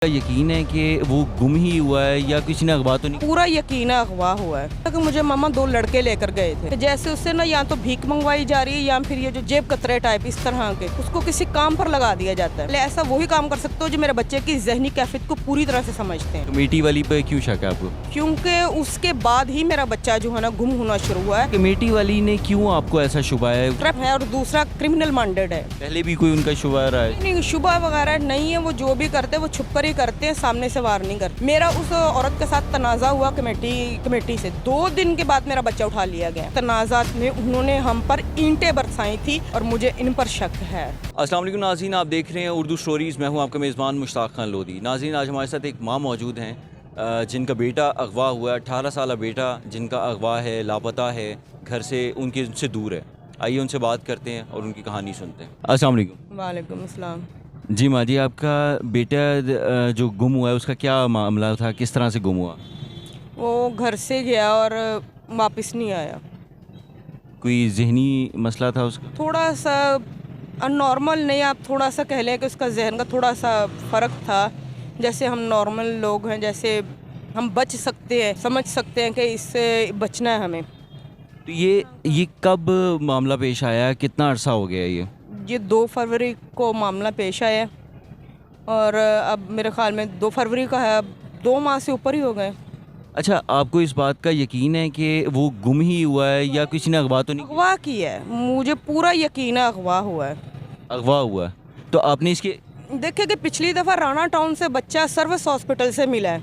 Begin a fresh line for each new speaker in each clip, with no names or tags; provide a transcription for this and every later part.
यकीन है कि वो गुम ही हुआ है या किसी ने अगवा तो नहीं?
पूरा यकीन है अगवा हुआ है कि मुझे मामा दो लड़के लेकर गए थे। जैसे उससे ना या तो भीख मंगवाई जा रही है या फिर ये जो जेब कतरे टाइप इस तरह के उसको किसी काम पर लगा दिया जाता है। ऐसा वही काम कर सकते हो जो मेरे बच्चे की जहनी कैफियत को पूरी तरह से समझते हैं।
कमेटी वाली पे क्यों शक है आपको?
क्योंकि उसके बाद ही मेरा बच्चा जो है ना गुम होना शुरू हुआ है।
कमेटी वाली ने क्यों आपको ऐसा शुबा है?
ट्रैप है और दूसरा क्रिमिनल माइंडेड है।
पहले भी कोई उनका शुबा रहा है?
नहीं, शुबा वगैरह नहीं है। वो जो भी करते हैं वो छुप कर ही करते हैं, सामने से वार नहीं करते। मेरा उस औरत के साथ तनाज़ा हुआ कमेटी से 2 दिन के बाद मेरा बच्चा उठा लिया गया। तनाज़ात में उन्होंने हम पर ईंटें बरसाई थी और मुझे इन पर शक है।
अस्सलाम वालेकुम नाज़रीन, आप देख रहे हैं उर्दू स्टोरीज़। मैं हूं आपका मेज़बान मुश्ताक खान लोधी। नाज़रीन, आज हमारे साथ एक माँ मौजूद हैं जिनका बेटा अगवा हुआ है। 18 साल बेटा जिनका अगवा है, लापता है, घर से उनसे दूर है। आइए उनसे बात करते हैं और उनकी कहानी सुनते हैं। अस्सलाम वालेकुम।
वालेकुम अस्सलाम।
जी माँ जी, आपका बेटा जो गुम हुआ है उसका क्या मामला था, किस तरह से गुम हुआ?
वो घर से गया और वापस नहीं आया।
कोई जहनी मसला था उसका?
थोड़ा सा अननॉर्मल नहीं, आप थोड़ा सा कह लें कि उसका जहन का थोड़ा सा फ़र्क था। जैसे हम नॉर्मल लोग हैं, जैसे हम बच सकते हैं, समझ सकते हैं कि इससे बचना है हमें।
तो ये कब मामला पेश आया, कितना अरसा हो गया
ये 2 फरवरी को मामला पेश आया और अब मेरे ख्याल में 2 फरवरी का है, अब 2 माह से ऊपर ही हो गए।
अच्छा, आपको इस बात का यकीन है कि वो गुम ही हुआ है या किसी ने अगवा तो नहीं?
अगवा की है, मुझे पूरा यकीन है अगवा हुआ है।
अगवा हुआ है। तो आपने इसके
देखिए कि पिछली दफ़ा राणा टाउन से बच्चा सर्विस हॉस्पिटल से मिला है।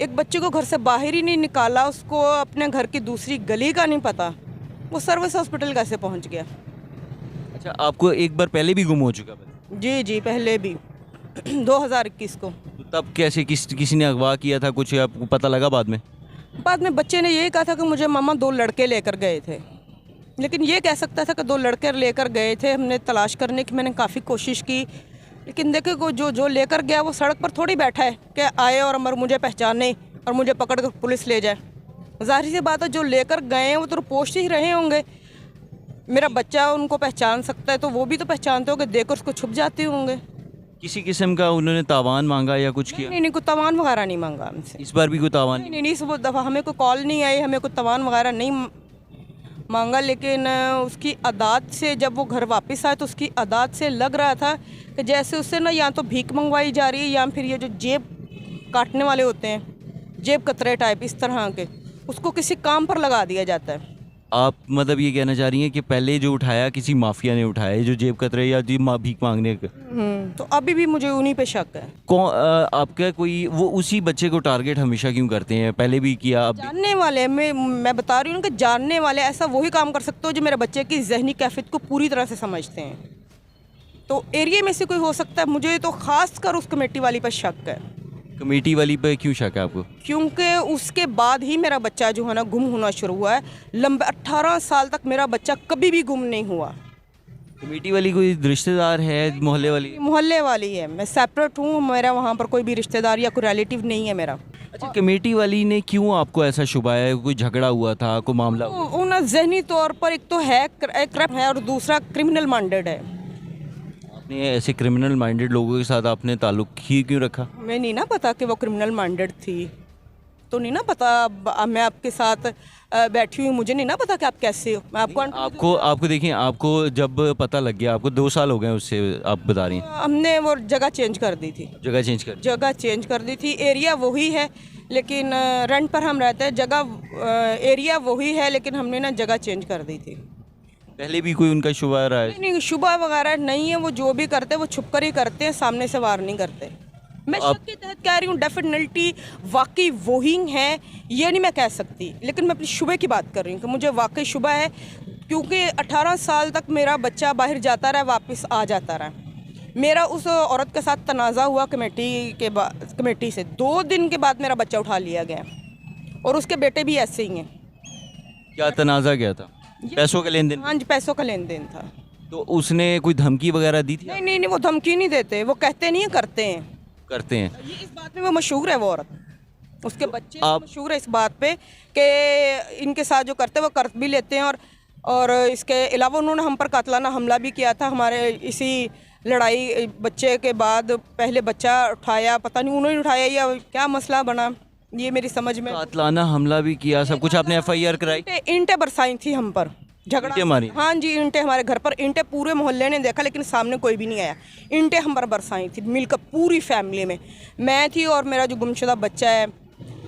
एक बच्चे को घर से बाहर ही नहीं निकाला, उसको अपने घर की दूसरी गली का नहीं पता, वो सर्विस हॉस्पिटल कैसे पहुंच गया।
अच्छा, आपको एक बार पहले भी गुम हो चुका है?
जी पहले भी 2021 को।
तो तब कैसे किसी ने अगवा किया था, कुछ आपको पता लगा बाद में?
बाद में बच्चे ने यही कहा था कि मुझे मामा 2 लड़के लेकर गए थे, लेकिन ये कह सकता था कि 2 लड़के लेकर गए थे। हमने तलाश करने की मैंने काफ़ी कोशिश की, लेकिन देखे को जो लेकर गया वो सड़क पर थोड़ी बैठा है कि आए और अमर मुझे पहचाने और मुझे पकड़ कर पुलिस ले जाए। ज़ाहिर सी बात है, जो लेकर गए हैं वो तो पोस्ट ही रहे होंगे। मेरा बच्चा उनको पहचान सकता है तो वो भी तो पहचानते होंगे, देखकर उसको छुप जाते होंगे।
किसी किस्म का उन्होंने तावान मांगा या कुछ किया?
नहीं, कोई तवान वगैरह नहीं मांगा हमसे।
इस बार भी कोई तावान?
नहीं, इस दफ़ा हमें कोई कॉल नहीं आई, हमें कोई तवान वगैरह नहीं मांगा। लेकिन उसकी अदात से जब वो घर वापस आए तो उसकी अदात से लग रहा था कि जैसे उससे ना या तो भीख मंगवाई जा रही है या फिर ये जो जेब काटने वाले होते हैं, जेब कतरे टाइप इस तरह के, उसको किसी काम पर लगा दिया जाता है।
आप मतलब ये कहना चाह रही हैं कि पहले जो उठाया किसी माफिया ने उठाया, जो जेब कतरे या जो भीख मांगने का?
तो अभी भी मुझे उन्हीं पे शक है।
कौन आपका कोई वो उसी बच्चे को टारगेट हमेशा क्यों करते हैं? पहले भी किया, अब भी?
जानने वाले, मैं बता रही हूँ कि जानने वाले ऐसा वही काम कर सकते हो जो मेरे बच्चे की जहनी कैफियत को पूरी तरह से समझते हैं। तो एरिया में से कोई हो सकता है, मुझे तो खास कर उस कमेटी वाली पर शक है।
कमेटी वाली पे क्यों शक है आपको?
क्योंकि उसके बाद ही मेरा बच्चा जो है ना गुम होना शुरू हुआ है। लंबे 18 साल तक मेरा बच्चा कभी भी गुम नहीं हुआ।
कमेटी वाली कोई रिश्तेदार है, मोहल्ले वाली?
मोहल्ले वाली है, मैं सेपरेट हूँ, मेरा वहाँ पर कोई भी रिश्तेदार या कोई रिलेटिव नहीं है मेरा।
अच्छा, कमेटी वाली ने क्यों आपको ऐसा शुबा है? कोई झगड़ा हुआ था, कोई मामला हुआ?
तो उन्हें जहनी तौर पर एक तो है क्रैप है और दूसरा क्रिमिनल माइंडेड है।
आपने ऐसे क्रिमिनल माइंडेड लोगों के साथ आपने ताल्लुक ही क्यों रखा?
मैं नहीं ना पता कि वो क्रिमिनल माइंडेड थी, तो नहीं ना पता। मैं आपके साथ बैठी हुई, मुझे नहीं ना पता कि आप कैसे हो। मैं
आपको देखिए, आपको जब पता लग गया, आपको 2 साल हो गए उससे, आप बता रही हैं?
हमने वो जगह चेंज कर दी थी।
जगह चेंज कर
दी थी। एरिया वही है लेकिन रेंट पर हम रहते हैं। जगह एरिया वही है लेकिन हमने ना जगह चेंज कर दी थी।
पहले भी कोई उनका शुबा रहा है?
नहीं, शुबा वगैरह नहीं है। वो जो भी करते हैं वो छुप कर ही करते हैं, सामने से वार नहीं करते। मैं शक के तहत कह रही हूँ, डेफिनेटली वाकई वही है ये नहीं मैं कह सकती, लेकिन मैं अपनी शुबे की बात कर रही हूँ कि मुझे वाकई शुबा है। क्योंकि 18 साल तक मेरा बच्चा बाहर जाता रहा, वापस आ जाता रहा। मेरा उस औरत के साथ तनाज़ा हुआ कमेटी से 2 दिन के बाद मेरा बच्चा उठा लिया गया और उसके बेटे भी ऐसे ही हैं।
क्या तनाज़ा क्या था? पैसों का लेन देन?
हाँ जी, पैसों का लेन देन था।
तो उसने कोई धमकी वगैरह दी थी?
नहीं, वो धमकी नहीं देते, वो कहते नहीं है, करते हैं। ये इस बात में वो मशहूर है, वो औरत, उसके बच्चे मशहूर है इस बात पे कि इनके साथ जो करते हैं वो कर भी लेते हैं। और इसके अलावा उन्होंने हम पर कातलाना हमला भी किया था हमारे इसी लड़ाई बच्चे के बाद पहले बच्चा उठाया, पता नहीं उन्होंने उठाया या क्या मसला बना, ये मेरी समझ में।
कातलाना हमला भी किया, सब कुछ आपने एफआईआर कराई?
ईंटें बरसाई थी हम पर, झगड़ा।
ईंटें मारी?
हाँ जी, ईंटें हमारे घर पर, ईंटें पूरे मोहल्ले ने देखा लेकिन सामने कोई भी नहीं आया। ईंटें हम पर बरसाई थी मिलकर पूरी फैमिली में। मैं थी और मेरा जो गुमशुदा बच्चा है,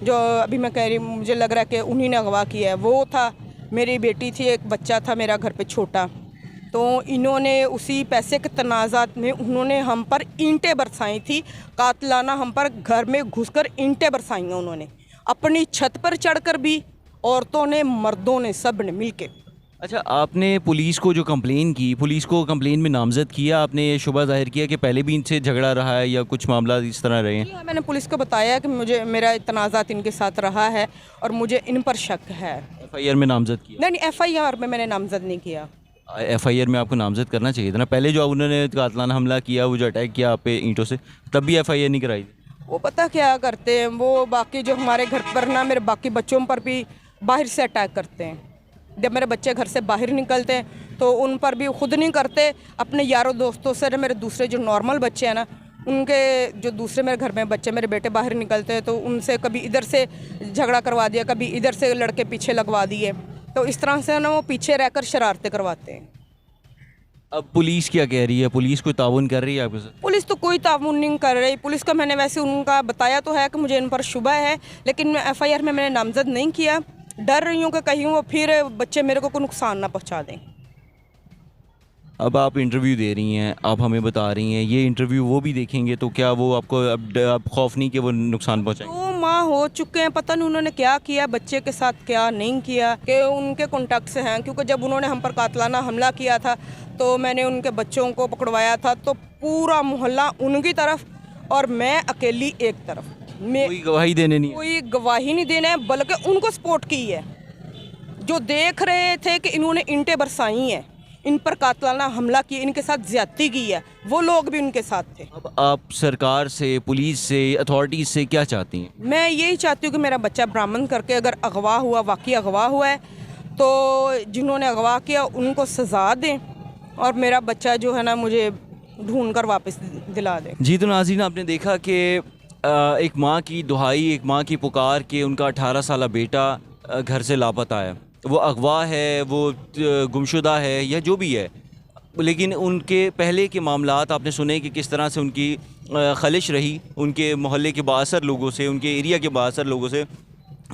जो अभी मैं कह रही हूँ, मुझे लग रहा है कि उन्हीं ने अगवा किया है, वो था। मेरी बेटी थी, एक बच्चा था मेरा घर पे छोटा। तो इन्होंने उसी पैसे के तनाज़ात में उन्होंने हम पर ईंटें बरसाई थी, कातलाना हम पर घर में घुसकर ईंटें बरसाई हैं उन्होंने, अपनी छत पर चढ़कर भी, औरतों ने, मर्दों ने, सब ने मिलके।
अच्छा, आपने पुलिस को जो कंप्लेन की, पुलिस को कंप्लेन में नामजद किया? आपने ये शुबा जाहिर किया कि पहले भी इनसे झगड़ा रहा है या कुछ मामला इस तरह रहे हैं?
हाँ, मैंने पुलिस को बताया कि मुझे मेरा तनाज़ात इनके साथ रहा है और मुझे इन पर शक है।
एफआईआर में नामजद किया?
नहीं, एफआईआर में मैंने नामजद नहीं किया।
एफआईआर में आपको नामजद करना चाहिए था ना। पहले जो उन्होंने कातलाना हमला किया, वो जो अटैक किया आप पे ईंटों से, तब भी एफआईआर नहीं कराई?
वो पता क्या करते हैं, वो बाकी जो हमारे घर पर ना, मेरे बाकी बच्चों पर भी बाहर से अटैक करते हैं। जब मेरे बच्चे घर से बाहर निकलते हैं तो उन पर भी खुद नहीं करते, अपने यारों दोस्तों से। मेरे दूसरे जो नॉर्मल बच्चे हैं ना, उनके जो दूसरे मेरे घर में बच्चे, मेरे बेटे बाहर निकलते हैं तो उनसे कभी इधर से झगड़ा करवा दिया, कभी इधर से लड़के पीछे लगवा दिए। तो इस तरह से ना वो पीछे रहकर शरारतें करवाते हैं।
अब पुलिस क्या कह रही है? पुलिस कोई ताउन कर रही है आपके साथ?
पुलिस तो कोई ताउन नहीं कर रही। पुलिस का मैंने वैसे उनका बताया तो है कि मुझे इन पर शुबा है, लेकिन एफआईआर में मैंने नामजद नहीं किया। डर रही हूँ कि कहीं वो फिर बच्चे मेरे को कोई नुकसान ना पहुँचा दें।
अब आप इंटरव्यू दे रही हैं, आप हमें बता रही हैं, ये इंटरव्यू वो भी देखेंगे तो क्या वो आपको अब खौफ नहीं कि वो नुकसान पहुँचाएंगे?
तो माँ हो चुके हैं, पता नहीं उन्होंने क्या किया बच्चे के साथ, क्या नहीं किया, कि उनके कॉन्टैक्ट हैं। क्योंकि जब उन्होंने हम पर कातलाना हमला किया था तो मैंने उनके बच्चों को पकड़वाया था, तो पूरा मोहल्ला उनकी तरफ और मैं अकेली एक तरफ।
कोई गवाही देने नहीं?
कोई गवाही नहीं देना है, बल्कि उनको सपोर्ट की है जो देख रहे थे कि इन्होंने ईंटें बरसाई हैं, इन पर कातलाना हमला किया, इनके साथ ज्यादती की है, वो लोग भी उनके साथ थे।
अब आप सरकार से, पुलिस से, अथॉरिटीज़ से क्या चाहती हैं?
मैं यही चाहती हूँ कि मेरा बच्चा बरामद करके, अगर अगवा हुआ, वाकई अगवा हुआ है, तो जिन्होंने अगवा किया उनको सज़ा दें और मेरा बच्चा जो है ना मुझे ढूंढ कर वापस दिला दें।
जी, तो नाज़रीन, आपने देखा कि एक माँ की दुहाई, एक माँ की पुकार के उनका 18 साला बेटा घर से लापता है। वो अगवा है, वो गुमशुदा है, या जो भी है, लेकिन उनके पहले के मामलात आपने सुने कि किस तरह से उनकी खलिश रही उनके मोहल्ले के बाअसर लोगों से, उनके एरिया के बाअसर लोगों से,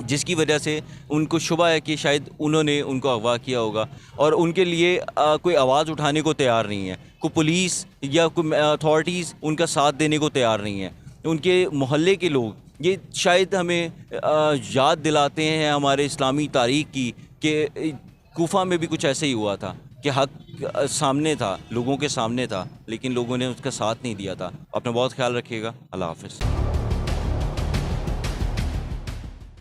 जिसकी वजह से उनको शुबा है कि शायद उन्होंने उनको अगवा किया होगा। और उनके लिए कोई आवाज़ उठाने को तैयार नहीं है, कोई पुलिस या कोई अथॉरिटीज़ उनका साथ देने को तैयार नहीं है। उनके मोहल्ले के लोग ये शायद हमें याद दिलाते हैं हमारे इस्लामी तारीख़ की, कि कूफा में भी कुछ ऐसे ही हुआ था कि हक सामने था, लोगों के सामने था, लेकिन लोगों ने उसका साथ नहीं दिया था। अपना बहुत ख्याल रखिएगा। अल्लाह हाफ़िज़।